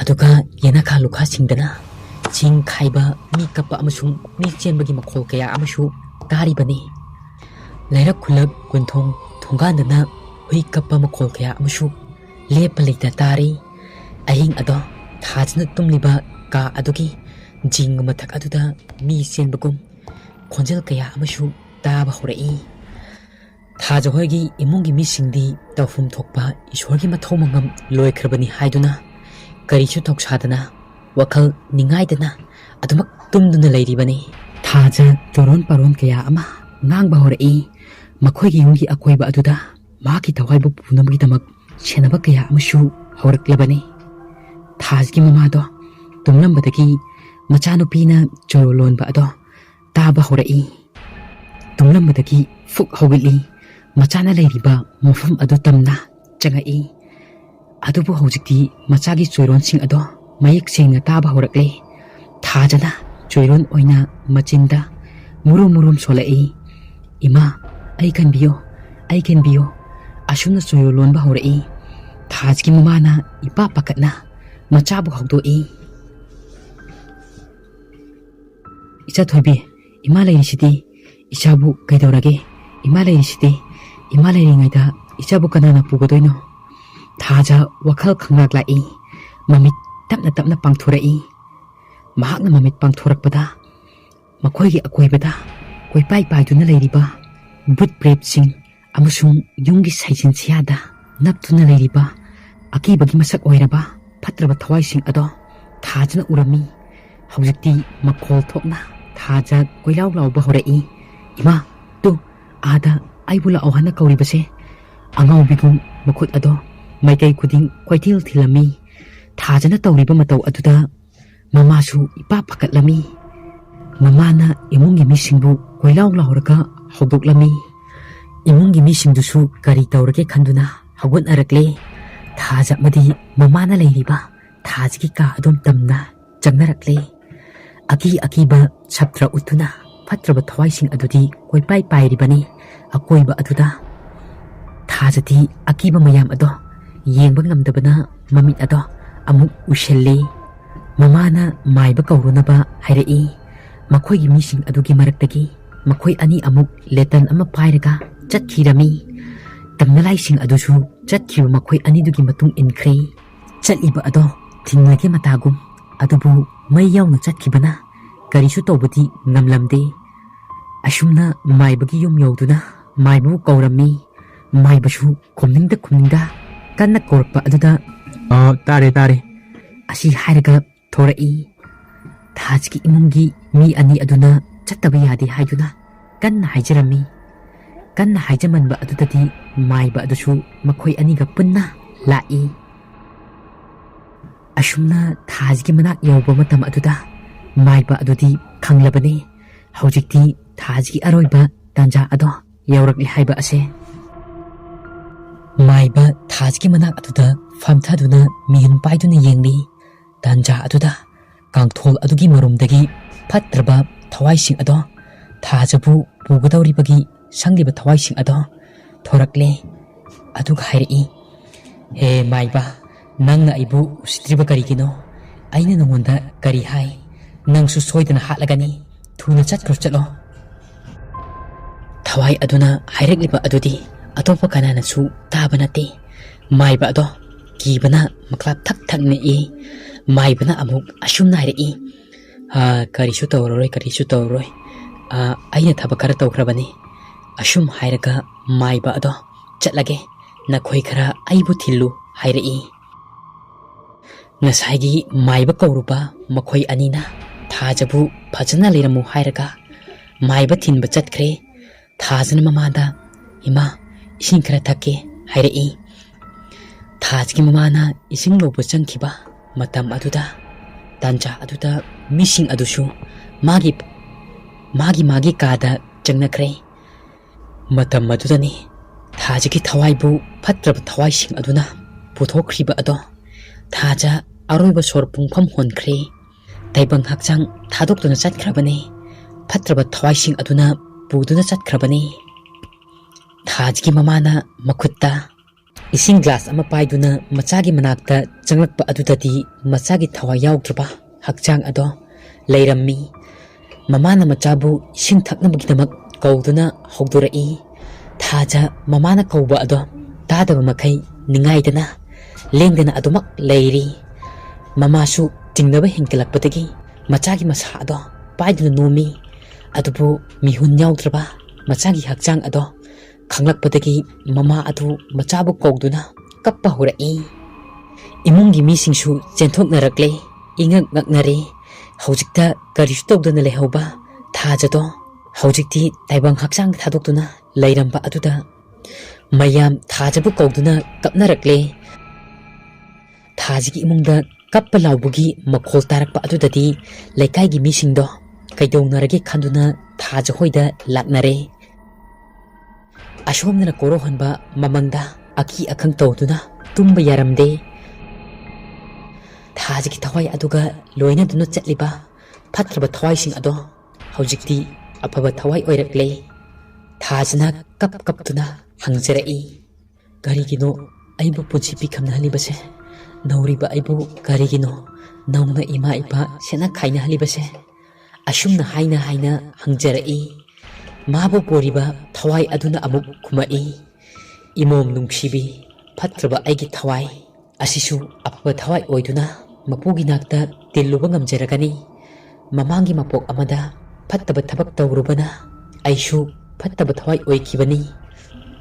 ꯑꯗꯨꯒ ꯌꯦꯅꯈꯥ ꯂꯨꯈꯥꯁꯤꯡꯗꯅ ꯆꯤꯡ ꯈꯥꯏꯕ, ꯃꯤ ꯀꯞꯄ ꯑꯃꯁꯨꯡ ꯃꯤ ꯆꯦꯟꯕꯒꯤ ꯃꯈꯣꯜ ꯀꯌꯥ ꯑꯃꯁꯨ ꯇꯥꯔꯤꯕꯅꯤ꯫ ꯂꯩꯔꯛ ꯈꯨꯜꯂꯛ ꯀꯨꯟꯊꯣꯡ ꯊꯣꯡꯒꯥꯟꯗꯅ ꯍꯨꯏ ꯀꯞꯄ ꯃꯈꯣꯜ ꯀꯌꯥ ꯑꯃꯁꯨ ꯂꯦꯞꯄ ꯂꯩꯇꯅ ꯇꯥꯔꯤ꯫ ꯑꯍꯤꯡ ꯑꯗꯣ ꯊꯥꯖꯅ ꯇꯨꯝꯂꯤꯕ ꯀꯥ ꯑꯗꯨꯒꯤ ꯖꯤꯡꯒ ꯃꯊꯛ ꯑꯗꯨꯗ ꯃꯤ ꯆꯦꯟꯕꯒꯨꯝ ꯈꯣꯟꯖꯦꯜ ꯀꯌꯥ ꯑꯃꯁꯨ ꯇꯥꯕ ꯍꯧꯔꯛꯏ꯫ ꯊꯥꯖꯍꯣꯏꯒꯤ ꯏꯃꯨꯡꯒꯤ ꯃꯤꯁꯤꯡꯗꯤ ꯇꯧꯐꯝ ꯊꯣꯛꯄ ꯏꯁꯣꯔꯒꯤ ꯃꯊꯧ ꯃꯉꯝ ꯂꯣꯏꯈ꯭ꯔꯕꯅꯤ ꯍꯥꯏꯗꯨꯅ ꯀꯔꯤꯁꯨ ꯊꯧꯁꯥꯗꯅ ꯋꯥꯈꯜ ꯅꯤꯡꯉꯥꯏꯗꯅ ꯑꯗꯨꯃꯛ ꯇꯨꯝꯗꯨꯅ ꯂꯩꯔꯤꯕꯅꯤ꯫ ꯊꯥꯖ ꯆꯣꯔꯣꯟ ꯄꯥꯔꯣꯟ ꯀꯌꯥ ꯑꯃ ꯉꯥꯡꯕ ꯍꯧꯔꯛꯏ꯫ ꯃꯈꯣꯏꯒꯤ ꯌꯨꯝꯒꯤ ꯑꯀꯣꯏꯕ ꯑꯗꯨꯗ ꯃꯍꯥꯛꯀꯤ ꯊꯋꯥꯏꯕꯨ ꯄꯨꯅꯕꯒꯤꯗꯃꯛ ꯁꯦꯟꯅꯕ ꯀꯌꯥ ꯑꯃꯁꯨ ꯍꯧꯔꯛꯂꯕꯅꯤ꯫ ꯊꯥꯖꯒꯤ ꯃꯃꯥꯗꯣ ꯇꯨꯝꯂꯝꯕꯗꯒꯤ ꯃꯆꯥꯅꯨꯄꯤꯅ ꯆꯣꯔꯣ ꯂꯣꯟꯕ ꯑꯗꯣ ꯇꯥꯕ ꯍꯧꯔꯛꯏ꯫ ꯇꯨꯝꯂꯝꯕꯗꯒꯤ ꯐꯨꯛ ꯍꯧꯒꯠꯂꯤ꯫ ꯃꯆꯥꯅ ꯂꯩꯔꯤꯕ ꯃꯐꯝ ꯑꯗꯨ ꯇꯝꯅ ꯆꯪꯉꯛꯏ꯫ ꯑꯗꯨꯕꯨ ꯍꯧꯖꯤꯛꯇꯤ ꯃꯆꯥꯒꯤ ꯆꯣꯏꯔꯣꯟꯁꯤꯡ ꯑꯗꯣ ꯃꯌꯦꯛ ꯁꯦꯡꯅ ꯇꯥꯕ ꯍꯧꯔꯛꯂꯦ꯫ ꯊꯥꯖꯅ ꯆꯣꯏꯔꯣꯟ ꯑꯣꯏꯅ ꯃꯆꯤꯟꯗ ꯃꯨꯔꯨꯝ ꯃꯨꯔꯨꯝ ꯁꯣꯜꯂꯛꯏ꯫ "ꯏꯃꯥ, ꯑꯩ ꯀꯟꯕꯤꯌꯣ, ꯑꯩ ꯀꯟꯕꯤꯌꯣ" ꯑꯁꯨꯝꯅ ꯆꯣꯏꯔꯣꯟ ꯂꯣꯟꯕ ꯍꯧꯔꯛꯏ꯫ ꯊꯥꯖꯒꯤ ꯃꯃꯥꯅ ꯏꯄꯥ ꯄꯥꯈꯠꯅ ꯃꯆꯥꯕꯨ ꯍꯧꯗꯣꯛꯏ꯫ "ꯏꯆꯥ ꯊꯣꯏꯕꯤ, ꯏꯃꯥ ꯂꯩꯔꯤꯁꯤꯗꯤ, ꯏꯆꯥꯕꯨ ꯀꯩꯗꯧꯔꯒꯦ? ꯏꯃꯥ ꯂꯩꯔꯤꯁꯤꯗꯤ, ꯏꯃꯥ ꯂꯩꯔꯤꯉꯩꯗ ꯏꯆꯥꯕꯨ ꯀꯅꯥꯅ ꯄꯨꯒꯗꯣꯏꯅꯣ?" ꯊꯥꯖ ꯋꯥꯈꯜ ꯈꯪꯂꯛ ꯂꯥꯛꯏ꯫ ꯃꯃꯤꯠ ꯇꯞꯅ ꯇꯞꯅ ꯄꯥꯡꯊꯣꯔꯛꯏ꯫ ꯃꯍꯥꯛꯅ ꯃꯃꯤꯠ ꯄꯥꯡꯊꯣꯔꯛꯄꯗ ꯃꯈꯣꯏꯒꯤ ꯑꯀꯣꯏꯕꯗ ꯀꯣꯏꯄꯥꯏ ꯄꯥꯏꯗꯨꯅ ꯂꯩꯔꯤꯕ ꯕꯨꯠ ꯕ꯭ꯔꯦꯞꯁꯤꯡ ꯑꯃꯁꯨꯡ ꯌꯨꯝꯒꯤ ꯁꯩꯖꯤꯟ ꯁꯤꯌꯥꯗ ꯅꯞꯇꯨꯅ ꯂꯩꯔꯤꯕ ꯑꯀꯤꯕꯒꯤ ꯃꯁꯛ ꯑꯣꯏꯔꯕ ꯐꯠꯇ꯭ꯔꯕ ꯊꯋꯥꯏꯁꯤꯡ ꯑꯗꯣ ꯊꯥꯖꯅ ꯎꯔꯝꯃꯤ꯫ ꯍꯧꯖꯤꯛꯇꯤ ꯃꯈꯣꯜ ꯊꯣꯛꯅ ꯊꯥꯖ ꯀꯣꯏꯂꯥꯎ ꯂꯥꯎꯕ ꯍꯧꯔꯛꯏ꯫ "ꯏꯃꯥ, ꯇꯨ ꯑꯥꯗ ꯑꯩꯕꯨ ꯂꯥꯛꯑꯣ ꯍꯥꯏꯅ ꯀꯧꯔꯤꯕꯁꯦ." ꯑꯉꯥꯎꯕꯤꯒꯨꯝ ꯃꯈꯨꯠ ꯑꯗꯣ ꯃꯥꯏꯀꯩ ꯈꯨꯗꯤꯡ ꯀꯣꯏꯊꯤꯜ ꯊꯤꯜꯂꯝꯃꯤ꯫ ꯊꯥꯖꯅ ꯇꯧꯔꯤꯕ ꯃꯇꯧ ꯑꯗꯨꯗ ꯃꯃꯥꯁꯨ ꯏꯄꯥ ꯄꯥꯈꯠꯂꯝꯃꯤ꯫ ꯃꯃꯥꯅ ꯏꯃꯨꯡꯒꯤ ꯃꯤꯁꯤꯡꯕꯨ ꯀꯣꯏꯂꯥꯎ ꯂꯥꯎꯔꯒ ꯍꯧꯗꯣꯛꯂꯝꯃꯤ꯫ ꯏꯃꯨꯡꯒꯤ ꯃꯤꯁꯤꯡꯗꯨꯁꯨ ꯀꯔꯤ ꯇꯧꯔꯒꯦ ꯈꯟꯗꯨꯅ ꯍꯧꯒꯠꯅꯔꯛꯂꯦ꯫ ꯊꯥꯖ ꯑꯃꯗꯤ ꯃꯃꯥꯅ ꯂꯩꯔꯤꯕ ꯊꯥꯖꯒꯤ ꯀꯥ ꯑꯗꯨꯝ ꯇꯝꯅ ꯆꯪꯅꯔꯛꯂꯦ꯫ ꯑꯀꯤꯕ ꯁꯞꯇ꯭ꯔ ꯎꯠꯇꯨꯅ ꯐꯠꯇ꯭ꯔꯕ ꯊꯋꯥꯏꯁꯤꯡ ꯑꯗꯨꯗꯤ ꯀꯣꯏꯄꯥꯏ ꯄꯥꯏꯔꯤꯕꯅꯤ ꯑꯀꯣꯏꯕ ꯑꯗꯨꯗ꯫ ꯊꯥꯖꯗꯤ ꯑꯀꯤꯕ ꯃꯌꯥꯝ ꯑꯗꯣ ꯌꯦꯡꯕ ꯉꯝꯗꯕꯅ ꯃꯃꯤꯠ ꯑꯗꯣ ꯑꯃꯨꯛ ꯎꯏꯁꯤꯜꯂꯤ꯫ ꯃꯃꯥꯅ ꯃꯥꯏꯕ ꯀꯧꯔꯨꯅꯕ ꯍꯥꯏꯔꯛꯏ꯫ ꯃꯈꯣꯏꯒꯤ ꯃꯤꯁꯤꯡ ꯑꯗꯨꯒꯤ ꯃꯔꯛꯇꯒꯤ ꯃꯈꯣꯏ ꯑꯅꯤ ꯑꯃꯨꯛ ꯂꯦꯇꯟ ꯑꯃ ꯄꯥꯏꯔꯒ ꯆꯠꯈꯤꯔꯝꯃꯤ꯫ ꯇꯝꯅꯂꯥꯏꯁꯤꯡ ꯑꯗꯨꯁꯨ ꯆꯠꯈꯤꯕ ꯃꯈꯣꯏ ꯑꯅꯤꯗꯨꯒꯤ ꯃꯇꯨꯡ ꯏꯟꯈ꯭ꯔꯦ꯫ ꯆꯠꯂꯤꯕ ꯑꯗꯣ ꯊꯤꯡꯅꯒꯦ ꯃꯇꯥꯒꯨꯝ, ꯑꯗꯨꯕꯨ ꯃꯩ ꯌꯥꯎꯅ ꯆꯠꯈꯤꯕꯅ ꯀꯔꯤꯁꯨ ꯇꯧꯕꯗꯤ ꯉꯝꯂꯝꯗꯦ꯫ ꯑꯁꯨꯝꯅ ꯃꯥꯏꯕꯒꯤ ꯌꯨꯝ ꯌꯧꯗꯨꯅ ꯃꯥꯏꯕꯕꯨ ꯀꯧꯔꯝꯃꯤ꯫ ꯃꯥꯏꯕꯁꯨ ꯈꯨꯝꯅꯤꯡꯗ ꯀꯟꯅ ꯀꯧꯔꯛꯄ ꯑꯗꯨꯗ ꯇꯥꯔꯦ ꯑꯁꯤ ꯍꯥꯏꯔꯒ ꯊꯣꯔꯛꯏ꯫ ꯊꯥꯖꯒꯤ ꯏꯃꯨꯡꯒꯤ ꯃꯤ ꯑꯅꯤ ꯑꯗꯨꯅ ꯆꯠꯇꯕ ꯌꯥꯗꯦ ꯍꯥꯏꯗꯨꯅ ꯀꯟꯅ ꯍꯥꯏꯖꯔꯝꯃꯤ꯫ ꯀꯟꯅ ꯍꯥꯏꯖꯃꯟꯕ ꯑꯗꯨꯗꯗꯤ ꯃꯥꯏꯕ ꯑꯗꯨꯁꯨ ꯃꯈꯣꯏ ꯑꯅꯤꯒ ꯄꯨꯟꯅ ꯂꯥꯛꯏ꯫ ꯑꯁꯨꯝꯅ ꯊꯥꯖꯒꯤ ꯃꯅꯥꯛ ꯌꯧꯕ ꯃꯇꯝ ꯑꯗꯨꯗ ꯃꯥꯏꯕ ꯑꯗꯨꯗꯤ ꯈꯪꯂꯕꯅꯤ ꯍꯧꯖꯤꯛꯇꯤ ꯊꯥꯖꯒꯤ ꯑꯔꯣꯏꯕ ꯇꯥꯟꯖꯥ ꯑꯗꯣ ꯌꯧꯔꯛꯂꯤ ꯍꯥꯏꯕ ꯑꯁꯦ꯫ ꯃꯥꯏꯕ ꯊꯥꯖꯒꯤ ꯃꯅꯥꯛ ꯑꯗꯨꯗ ꯐꯝꯊꯗꯨꯅ ꯃꯤꯍꯨꯟ ꯄꯥꯏꯗꯨꯅ ꯌꯦꯡꯂꯤ꯫ ꯇꯥꯟꯖꯥ ꯑꯗꯨꯗ ꯀꯥꯡꯊꯣꯜ ꯑꯗꯨꯒꯤ ꯃꯔꯨꯝꯗꯒꯤ ꯐꯠꯇ꯭ꯔꯕ ꯊꯋꯥꯏꯁꯤꯡ ꯑꯗꯣ ꯊꯥꯖꯕꯨ ꯄꯨꯒꯗꯧꯔꯤꯕꯒꯤ ꯁꯪꯂꯤꯕ ꯊꯋꯥꯏꯁꯤꯡ ꯑꯗꯣ ꯊꯣꯔꯛꯂꯦ꯫ ꯑꯗꯨꯒ ꯍꯥꯏꯔꯛꯏ, ꯍꯦ ꯃꯥꯏꯕ, ꯅꯪꯅ ꯑꯩꯕꯨ ꯎꯁꯤꯠꯇ꯭ꯔꯤꯕ ꯀꯔꯤꯒꯤꯅꯣ? ꯑꯩꯅ ꯅꯉꯣꯟꯗ ꯀꯔꯤ ꯍꯥꯏ? ꯅꯪꯁꯨ ꯁꯣꯏꯗꯅ ꯍꯥꯠꯂꯒꯅꯤ, ꯊꯨꯅ ꯆꯠꯂꯣ꯫ ꯊꯋꯥꯏ ꯑꯗꯨꯅ ꯍꯥꯏꯔꯛꯂꯤꯕ ꯑꯗꯨꯗꯤ ꯑꯇꯣꯞꯄ ꯀꯅꯥꯅꯁꯨ ꯇꯥꯕ ꯅꯠꯇꯦ꯫ ꯃꯥꯏꯕ ꯑꯗꯣ ꯀꯤꯕꯅ ꯃꯀ꯭ꯂꯥꯞ ꯊꯛ ꯅꯤꯛꯏ꯫ ꯃꯥꯏꯕꯅ ꯑꯃꯨꯛ ꯑꯁꯨꯝꯅ ꯍꯥꯏꯔꯛꯏ, ꯀꯔꯤꯁꯨ ꯇꯧꯔꯔꯣꯏ, ꯑꯩꯅ ꯊꯕꯛ ꯈꯔ ꯇꯧꯈ꯭ꯔꯕꯅꯤ꯫ ꯑꯁꯨꯝ ꯍꯥꯏꯔꯒ ꯃꯥꯏꯕ ꯑꯗꯣ ꯆꯠꯂꯒꯦ, ꯅꯈꯣꯏ ꯈꯔ ꯑꯩꯕꯨ ꯊꯤꯜꯂꯨ ꯍꯥꯏꯔꯛꯏ꯫ ꯉꯁꯥꯏꯒꯤ ꯃꯥꯏꯕ ꯀꯧꯔꯨꯕ ꯃꯈꯣꯏ ꯑꯅꯤꯅ ꯊꯥꯖꯕꯨ ꯐꯖꯅ ꯂꯩꯔꯝꯃꯨ ꯍꯥꯏꯔꯒ ꯃꯥꯏꯕ ꯊꯤꯟꯕ ꯆꯠꯈ꯭ꯔꯦ꯫ ꯊꯥꯖꯅ ꯃꯃꯥꯗ, ꯏꯃꯥ, ꯏꯁꯤꯡ ꯈꯔ ꯊꯛꯀꯦ ꯍꯥꯏꯔꯛꯏ꯫ ꯊꯥꯖꯒꯤ ꯃꯃꯥꯅ ꯏꯁꯤꯡ ꯂꯧꯕ ꯆꯪꯈꯤꯕ ꯃꯇꯝ ꯑꯗꯨꯗ ꯇꯥꯟꯖꯥ ꯑꯗꯨꯗ ꯃꯤꯁꯤꯡ ꯑꯗꯨꯁꯨ ꯃꯥꯒꯤ ꯀꯥꯗ ꯆꯪꯅꯈ꯭ꯔꯦ꯫ ꯃꯇꯝ ꯑꯗꯨꯗꯅꯤ ꯊꯥꯖꯒꯤ ꯊꯋꯥꯏꯕꯨ ꯐꯠꯇ꯭ꯔꯕ ꯊꯋꯥꯏꯁꯤꯡ ꯑꯗꯨꯅ ꯄꯨꯊꯣꯛꯈ꯭ꯔꯤꯕ ꯑꯗꯣ ꯊꯥꯖ ꯑꯔꯣꯏꯕ ꯁꯣꯔ ꯄꯨꯡꯐꯝ ꯍꯣꯟꯈ꯭ꯔꯦ꯫ ꯇꯥꯏꯕꯪ ꯍꯛꯆꯥꯡ ꯊꯥꯗꯣꯛꯇꯨꯅ ꯆꯠꯈ꯭ꯔꯕꯅꯤ꯫ ꯐꯠꯇ꯭ꯔꯕ ꯊꯋꯥꯏꯁꯤꯡ ꯑꯗꯨꯅ ꯄꯨꯗꯨꯅ ꯆꯠꯈ꯭ꯔꯕꯅꯤ꯫ ꯊꯥꯖꯒꯤ ꯃꯃꯥꯅ ꯃꯈꯨꯠꯇ ꯏꯁꯤꯡ ꯒ꯭ꯂꯥꯁ ꯑꯃ ꯄꯥꯏꯗꯨꯅ ꯃꯆꯥꯒꯤ ꯃꯅꯥꯛꯇ ꯆꯪꯂꯛꯄ ꯑꯗꯨꯗꯗꯤ ꯃꯆꯥꯒꯤ ꯊꯋꯥꯏ ꯌꯥꯎꯗ꯭ꯔꯕ ꯍꯛꯆꯥꯡ ꯑꯗꯣ ꯂꯩꯔꯝꯃꯤ꯫ ꯃꯃꯥꯅ ꯃꯆꯥꯕꯨ ꯏꯁꯤꯡ ꯊꯛꯅꯕꯒꯤꯗꯃꯛ ꯀꯧꯗꯨꯅ ꯍꯧꯗꯣꯔꯛꯏ꯫ ꯊꯥꯖ ꯃꯃꯥꯅ ꯀꯧꯕ ꯑꯗꯣ ꯇꯥꯗꯕ ꯃꯈꯩ ꯅꯤꯡꯉꯥꯏꯗꯅ ꯂꯦꯡꯗꯅ ꯑꯗꯨꯃꯛ ꯂꯩꯔꯤ꯫ ꯃꯃꯥꯁꯨ ꯆꯤꯡꯅꯕ ꯍꯦꯟꯒꯠꯂꯛꯄꯗꯒꯤ ꯃꯆꯥꯒꯤ ꯃꯁꯥ ꯑꯗꯣ ꯄꯥꯏꯗꯨꯅ ꯅꯣꯝꯃꯤ꯫ ꯑꯗꯨꯕꯨ ꯃꯤꯍꯨꯟ ꯌꯥꯎꯗ꯭ꯔꯕ ꯃꯆꯥꯒꯤ ꯍꯛꯆꯥꯡ ꯑꯗꯣ ꯈꯪꯂꯛꯄꯗꯒꯤ ꯃꯃꯥ ꯑꯗꯨ ꯃꯆꯥꯕꯨ ꯀꯧꯗꯨꯅ ꯀꯞꯄ ꯍꯧꯔꯛꯏ꯫ ꯏꯃꯨꯡꯒꯤ ꯃꯤꯁꯤꯡꯁꯨ ꯆꯦꯟꯊꯣꯛꯅꯔꯛꯂꯦ, ꯏꯉꯛ ꯉꯛꯅꯔꯦ꯫ ꯍꯧꯖꯤꯛꯇ ꯀꯔꯤꯁꯨ ꯇꯧꯗꯅ ꯂꯩꯍꯧꯕ ꯊꯥꯖꯗꯣ ꯍꯧꯖꯤꯛꯇꯤ ꯇꯥꯏꯕꯪ ꯍꯛꯆꯥꯡ ꯊꯥꯗꯣꯛꯇꯨꯅ ꯂꯩꯔꯝꯕ ꯑꯗꯨꯗ ꯃꯌꯥꯝ ꯊꯥꯖꯕꯨ ꯀꯧꯗꯨꯅ ꯀꯞꯅꯔꯛꯂꯦ꯫ ꯊꯥꯖꯒꯤ ꯏꯃꯨꯡꯗ ꯀꯞꯄ ꯂꯥꯎꯕꯒꯤ ꯃꯈꯣꯜ ꯇꯥꯔꯛꯄ ꯑꯗꯨꯗꯗꯤ ꯂꯩꯀꯥꯏꯒꯤ ꯃꯤꯁꯤꯡꯗꯣ ꯀꯩꯗꯧꯅꯔꯒꯦ ꯈꯟꯗꯨꯅ ꯊꯥꯖ ꯍꯣꯏꯗ ꯂꯥꯛꯅꯔꯦ꯫ ꯑꯁꯣꯝꯗꯅ ꯀꯣꯔꯧꯍꯟꯕ ꯃꯃꯪꯗ ꯑꯀꯤ ꯑꯈꯪ ꯇꯧꯗꯨꯅ ꯇꯨꯝꯕ ꯌꯥꯔꯝꯗꯦ꯫ ꯊꯥꯖꯒꯤ ꯊꯋꯥꯏ ꯑꯗꯨꯒ ꯂꯣꯏꯅꯗꯨꯅ ꯆꯠꯂꯤꯕ ꯐꯠꯇ꯭ꯔꯕ ꯊꯋꯥꯏꯁꯤꯡ ꯑꯗꯣ ꯍꯧꯖꯤꯛꯇꯤ ꯑꯐꯕ ꯊꯋꯥꯏ ꯑꯣꯏꯔꯛꯂꯦ꯫ ꯊꯥꯖꯅ ꯀꯞꯇꯨꯅ ꯍꯪꯖꯔꯛꯏ, ꯀꯔꯤꯒꯤꯅꯣ ꯑꯩꯕꯨ ꯄꯨꯟꯁꯤ ꯄꯤꯈꯝꯅꯍꯜꯂꯤꯕꯁꯦ? ꯅꯧꯔꯤꯕ ꯑꯩꯕꯨ ꯀꯔꯤꯒꯤꯅꯣ ꯅꯧꯅ ꯏꯃꯥ ꯏꯄꯥ ꯁꯦꯠꯅ ꯈꯥꯏꯅꯍꯜꯂꯤꯕꯁꯦ? ꯑꯁꯨꯝꯅ ꯍꯥꯏꯅ ꯍꯪꯖꯔꯛꯏ꯫ ꯃꯥꯕꯨ ꯄꯣꯔꯤꯕ ꯊꯋꯥꯏ ꯑꯗꯨꯅ ꯑꯃꯨꯛ ꯈꯨꯝꯃꯛꯏ, ꯏꯃꯣꯝ ꯅꯨꯡꯁꯤꯕꯤ, ꯐꯠꯇ꯭ꯔꯕ ꯑꯩꯒꯤ ꯊꯋꯥꯏ ꯑꯁꯤꯁꯨ ꯑꯐꯕ ꯊꯋꯥꯏ ꯑꯣꯏꯗꯨꯅ ꯃꯄꯨꯒꯤ ꯅꯥꯛꯇ ꯇꯤꯜꯂꯨꯕ ꯉꯝꯖꯔꯒꯅꯤ꯫ ꯃꯃꯥꯡꯒꯤ ꯃꯄꯣꯛ ꯑꯃꯗ ꯐꯠꯇꯕ ꯊꯕꯛ ꯇꯧꯔꯨꯕꯅ ꯑꯩꯁꯨ ꯐꯠꯇꯕ ꯊꯋꯥꯏ ꯑꯣꯏꯈꯤꯕꯅꯤ꯫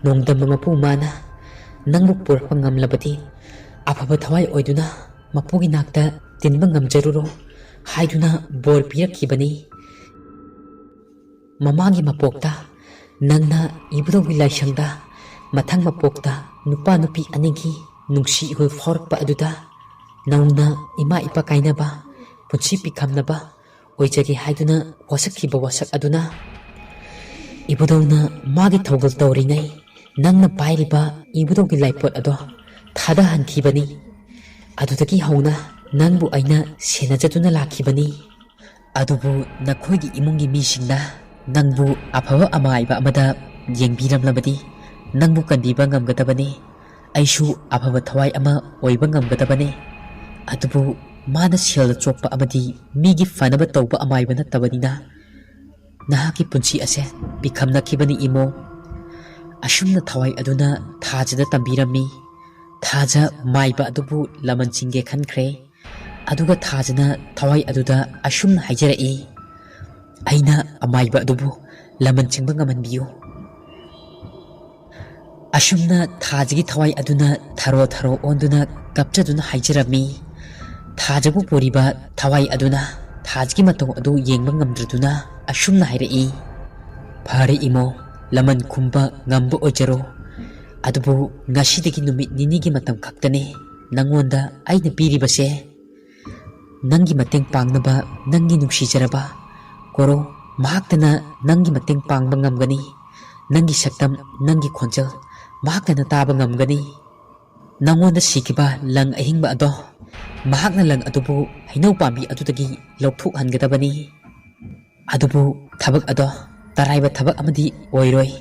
ꯅꯣꯡꯗꯝꯕ ꯃꯄꯨ ꯃꯥꯅ ꯅꯪꯕꯨ ꯄꯨꯔꯛꯄ ꯉꯝꯂꯕꯗꯤ ꯑꯐꯕ ꯊꯋꯥꯏ ꯑꯣꯏꯗꯨꯅ ꯃꯄꯨꯒꯤ ꯅꯥꯛꯇ ꯇꯤꯟꯕ ꯉꯝꯖꯔꯨꯔꯣ ꯍꯥꯏꯗꯨꯅ ꯕꯣꯔ ꯄꯤꯔꯛꯈꯤꯕꯅꯤ꯫ ꯃꯃꯥꯡꯒꯤ ꯃꯄꯣꯛꯇ ꯅꯪꯅ ꯏꯕꯨꯙꯧꯒꯤ ꯂꯥꯏꯁꯪꯗ ꯃꯊꯪ ꯃꯄꯣꯛꯇ ꯅꯨꯄꯥ ꯅꯨꯄꯤ ꯑꯅꯤꯒꯤ ꯅꯨꯡꯁꯤ ꯏꯍꯨꯜ ꯐꯥꯎꯔꯛꯄ ꯑꯗꯨꯗ ꯅꯧꯅ ꯏꯃꯥ ꯏꯄꯥ ꯀꯥꯏꯅꯕ, ꯄꯨꯟꯁꯤ ꯄꯤꯈꯝꯅꯕ ꯑꯣꯏꯖꯒꯦ ꯍꯥꯏꯗꯨꯅ ꯋꯥꯁꯛꯈꯤꯕ ꯋꯥꯁꯛ ꯑꯗꯨꯅ ꯏꯕꯨꯙꯧꯅ ꯃꯥꯒꯤ ꯊꯧꯒꯜ ꯇꯧꯔꯤꯉꯩ ꯅꯪꯅ ꯄꯥꯏꯔꯤꯕ ꯏꯕꯨꯙꯧꯒꯤ ꯂꯥꯏꯄꯣꯠ ꯑꯗꯣ ꯊꯥꯗꯍꯟꯈꯤꯕꯅꯤ꯫ ꯑꯗꯨꯗꯒꯤ ꯍꯧꯅ ꯅꯪꯕꯨ ꯑꯩꯅ ꯁꯦꯟꯅꯖꯗꯨꯅ ꯂꯥꯛꯈꯤꯕꯅꯤ꯫ ꯑꯗꯨꯕꯨ ꯅꯈꯣꯏꯒꯤ ꯏꯃꯨꯡꯒꯤ ꯃꯤꯁꯤꯡꯅ ꯅꯪꯕꯨ ꯑꯐꯕ ꯑꯃꯥꯏꯕ ꯑꯃꯗ ꯌꯦꯡꯕꯤꯔꯝꯂꯕꯗꯤ ꯅꯪꯕꯨ ꯀꯟꯕꯤꯕ ꯉꯝꯒꯗꯕꯅꯤ, ꯑꯩꯁꯨ ꯑꯐꯕ ꯊꯋꯥꯏ ꯑꯃ ꯑꯣꯏꯕ ꯉꯝꯒꯗꯕꯅꯤ꯫ ꯑꯗꯨꯕꯨ ꯃꯥꯅ ꯁꯦꯜꯗ ꯆꯣꯞꯄ ꯑꯃꯗꯤ ꯃꯤꯒꯤ ꯐꯅꯕ ꯇꯧꯕ ꯑꯃꯥꯏꯕ ꯅꯠꯇꯕꯅꯤꯅ ꯅꯍꯥꯛꯀꯤ ꯄꯨꯟꯁꯤ ꯑꯁꯦ ꯄꯤꯈꯝꯅꯈꯤꯕꯅꯤ ꯏꯃꯣ꯫ ꯑꯁꯨꯝꯅ ꯊꯋꯥꯏ ꯑꯗꯨꯅ ꯊꯥꯖꯗ ꯇꯝꯕꯤꯔꯝꯃꯤ꯫ ꯊꯥꯖ ꯃꯥꯏꯕ ꯑꯗꯨꯕꯨ ꯂꯃꯟ ꯆꯤꯡꯒꯦ ꯈꯟꯈ꯭ꯔꯦ꯫ ꯑꯗꯨꯒ ꯊꯥꯖꯅ ꯊꯋꯥꯏ ꯑꯗꯨꯗ ꯑꯁꯨꯝꯅ ꯍꯥꯏꯖꯔꯛꯏ, ꯑꯩꯅ ꯑꯃꯥꯏꯕ ꯑꯗꯨꯕꯨ ꯂꯃꯟ ꯆꯤꯡꯕ ꯉꯝꯍꯟꯕꯤꯌꯨ꯫ ꯑꯁꯨꯝꯅ ꯊꯥꯖꯒꯤ ꯊꯋꯥꯏ ꯑꯗꯨꯅ ꯊꯔꯣ ꯊꯔꯣ ꯑꯣꯟꯗꯨꯅ ꯀꯞꯆꯗꯨꯅ ꯍꯥꯏꯖꯔꯝꯃꯤ꯫ ꯊꯥꯖꯕꯨ ꯄꯨꯔꯤꯕ ꯊꯋꯥꯏ ꯑꯗꯨꯅ ꯊꯥꯖꯒꯤ ꯃꯇꯧ ꯑꯗꯨ ꯌꯦꯡꯕ ꯉꯝꯗ꯭ꯔꯗꯨꯅ ꯑꯁꯨꯝꯅ ꯍꯥꯏꯔꯛꯏ, ꯐꯔꯦ ꯏꯃꯣ, ꯂꯃꯟ ꯈꯨꯝꯕ ꯉꯝꯕ ꯑꯣꯏꯖꯔꯣ꯫ ꯑꯗꯨꯕꯨ ꯉꯁꯤꯗꯒꯤ ꯅꯨꯃꯤꯠ ꯅꯤꯅꯤꯒꯤ ꯃꯇꯝ ꯈꯛꯇꯅꯤ ꯅꯪꯉꯣꯟꯗ ꯑꯩꯅ ꯄꯤꯔꯤꯕꯁꯦ꯫ ꯅꯪꯒꯤ ꯃꯇꯦꯡ ꯄꯥꯡꯅꯕ ꯅꯪꯒꯤ ꯅꯨꯡꯁꯤꯖꯔꯕ ꯀꯣꯔꯣ ꯃꯍꯥꯛꯇꯅ ꯅꯪꯒꯤ ꯃꯇꯦꯡ ꯄꯥꯡꯕ ꯉꯝꯒꯅꯤ꯫ ꯅꯪꯒꯤ ꯁꯛꯇꯝ, ꯅꯪꯒꯤ ꯈꯣꯟꯖꯦꯜ ꯃꯍꯥꯛꯇꯅ ꯇꯥꯕ ꯉꯝꯒꯅꯤ꯫ ꯅꯪꯉꯣꯟꯗ ꯁꯤꯈꯤꯕ ꯂꯪ ꯑꯍꯤꯡꯕ ꯑꯗꯣ ꯃꯍꯥꯛꯅ ꯂꯪ ꯑꯗꯨꯕꯨ ꯍꯩꯅꯧ ꯄꯥꯝꯕꯤ ꯑꯗꯨꯗꯒꯤ ꯂꯧꯊꯣꯛꯍꯟꯒꯗꯕꯅꯤ꯫ ꯑꯗꯨꯕꯨ ꯊꯕꯛ ꯑꯗꯣ ꯇꯔꯥꯏꯕ ꯊꯕꯛ ꯑꯃꯗꯤ ꯑꯣꯏꯔꯣꯏ꯫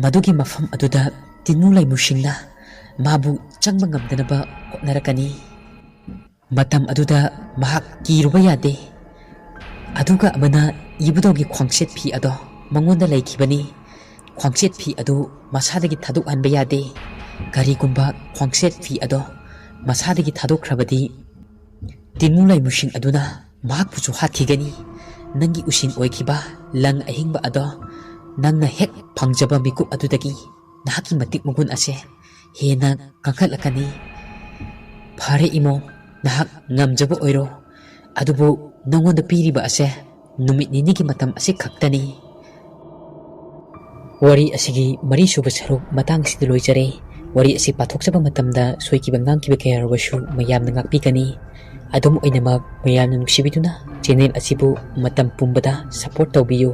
ꯃꯗꯨꯒꯤ ꯃꯐꯝ ꯑꯗꯨꯗ ꯇꯤꯟꯃꯨ ꯂꯩꯃꯨꯁꯤꯡꯅ ꯃꯥꯕꯨ ꯆꯪꯕ ꯉꯝꯗꯅꯕ ꯍꯣꯠꯅꯔꯛꯀꯅꯤ꯫ ꯃꯇꯝ ꯑꯗꯨꯗ ꯃꯍꯥꯛ ꯀꯤꯔꯨꯕ ꯌꯥꯗꯦ꯫ ꯑꯗꯨꯒ ꯑꯃꯅ ꯏꯕꯨꯙꯧꯒꯤ ꯈ꯭ꯋꯥꯡꯆꯦꯠ ꯐꯤ ꯑꯗꯣ ꯃꯉꯣꯟꯗ ꯂꯩꯈꯤꯕꯅꯤ꯫ ꯈ꯭ꯋꯥꯡꯆꯦꯠ ꯐꯤ ꯑꯗꯨ ꯃꯁꯥꯗꯒꯤ ꯊꯥꯗꯣꯛꯍꯟꯕ ꯌꯥꯗꯦ꯫ ꯀꯔꯤꯒꯨꯝꯕ ꯈ꯭ꯋꯥꯡꯆꯦꯠ ꯐꯤ ꯑꯗꯣ ꯃꯁꯥꯗꯒꯤ ꯊꯥꯗꯣꯛꯈ꯭ꯔꯕꯗꯤ ꯇꯤꯟꯃꯨ ꯂꯩꯃꯨꯁꯤꯡ ꯑꯗꯨꯅ ꯃꯍꯥꯛꯄꯨꯁꯨ ꯍꯥꯠꯈꯤꯒꯅꯤ꯫ ꯅꯪꯒꯤ ꯎꯁꯤꯟ ꯑꯣꯏꯈꯤꯕ ꯂꯪ ꯑꯍꯤꯡꯕ ꯑꯗꯣ ꯅꯪꯅ ꯍꯦꯛ ꯐꯪꯖꯕ ꯃꯤꯀꯨꯞ ꯑꯗꯨꯗꯒꯤ ꯅꯍꯥꯛꯀꯤ ꯃꯇꯤꯛ ꯃꯒꯨꯟ ꯑꯁꯦ ꯍꯦꯟꯅ ꯀꯟꯈꯠꯂꯛꯀꯅꯤ꯫ ꯐꯔꯦ ꯏꯃꯣ, ꯅꯍꯥꯛ ꯉꯝꯖꯕ ꯑꯣꯏꯔꯣ꯫ ꯑꯗꯨꯕꯨ ꯅꯉꯣꯟꯗ ꯄꯤꯔꯤꯕ ꯑꯁꯦ ꯅꯨꯃꯤꯠ ꯅꯤꯅꯤꯒꯤ ꯃꯇꯝ ꯑꯁꯤ ꯈꯛꯇꯅꯤ꯫ ꯋꯥꯔꯤ ꯑꯁꯤꯒꯤ ꯃꯔꯤꯁꯨꯕ ꯁꯔꯨꯛ ꯃꯇꯥꯡꯁꯤꯗ ꯂꯣꯏꯖꯔꯦ꯫ ꯋꯥꯔꯤ ꯑꯁꯤ ꯄꯥꯊꯣꯛꯆꯕ ꯃꯇꯝꯗ ꯁꯣꯏꯈꯤꯕ ꯉꯥꯡꯈꯤꯕ ꯀꯌꯥꯔꯕꯁꯨ ꯃꯌꯥꯝꯅ ꯉꯥꯛꯄꯤꯒꯅꯤ꯫ ꯑꯗꯨꯝ ꯑꯣꯏꯅꯃꯛ ꯃꯌꯥꯝꯅ ꯅꯨꯡꯁꯤꯕꯤꯗꯨꯅ ꯆꯦꯅꯦꯜ ꯑꯁꯤꯕꯨ ꯃꯇꯝ ꯄꯨꯝꯕꯗ ꯁꯄꯣꯔꯠ ꯇꯧꯕꯤꯌꯨ꯫